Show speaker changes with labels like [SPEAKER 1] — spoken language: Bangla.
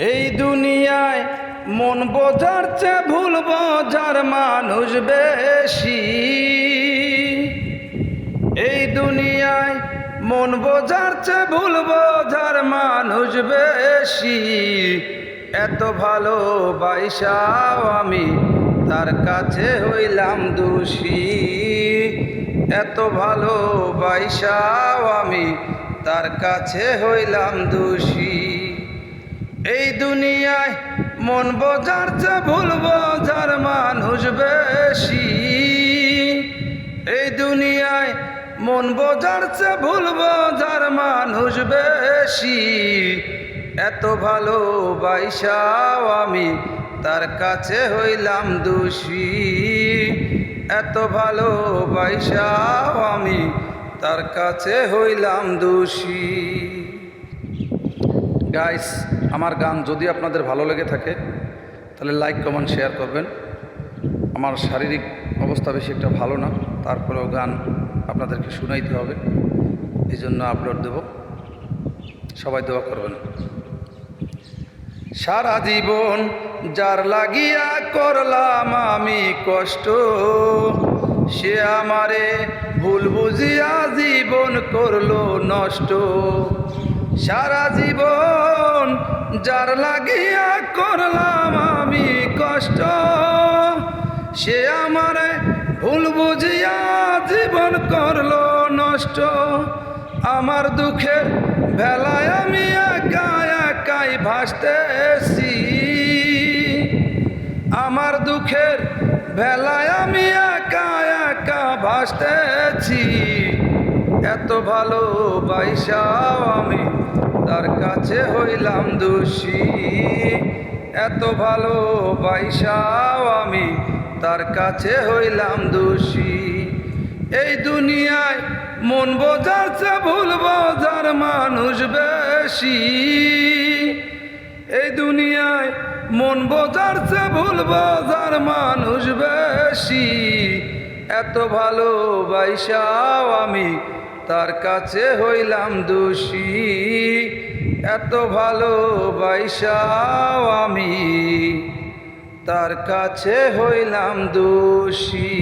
[SPEAKER 1] এই দুনিয়ায় মন বোঝার চেয়ে ভুল বোঝার মানুষ বেশি। এই দুনিয়ায় মন বোঝার চেয়ে ভুল বোঝার মানুষ বেশি। এত ভালোবাসাও আমি তার কাছে হইলাম দোষী। এত ভালোবাসাও আমি তার কাছে হইলাম দোষী। এই দুনিয়ায় মন বোঝার চেয়ে ভুল বোঝার মানুষ বেশি। এই দুনিয়ায় মন বোঝার চেয়ে ভুল বোঝার মানুষ বেশি। এত ভালোবাসাও আমি তার কাছে হইলাম দোষী। এত ভালোবাসাও আমি তার কাছে হইলাম দোষী। গাইস, আমার গান যদি আপনাদের ভালো লেগে থাকে তাহলে লাইক কমেন্ট শেয়ার করবেন। আমার শারীরিক অবস্থা বেশি একটা ভালো না, তারপরেও গান আপনাদেরকে শুনাইতে হবে, এই জন্য আপলোড দেব। সবাই দোয়া করবেন। সারা জীবন যার লাগিয়া করলাম আমি কষ্ট, সে আমারে ভুল বুঝিয়া জীবন করলো নষ্ট। সারা জীবন যার লাগিয়া করলাম আমি কষ্ট, সে আমারে ভুল বুঝিয়া জীবন করলো নষ্ট। আমার দুঃখের ভেলায় আমি একা একাই ভাসতেছি। আমার দুঃখের ভেলায় আমি একা একা ভাসতেছি। এত ভালোবাসাও আমি তার কাছে হইলাম দোষী। এত ভালোবাসাও আমি তার কাছে হইলাম দোষী। এই দুনিয়ায় মন বোঝার চেয়ে ভুল বোঝার মানুষ বেশি। এই দুনিয়ায় মন বোঝার চেয়ে ভুল বোঝার মানুষ বেশি। এত ভালোবাসাও আমি তার কাছে হইলাম দোষী। এত ভালোবাসাও আমি তার কাছে হইলাম দোষী।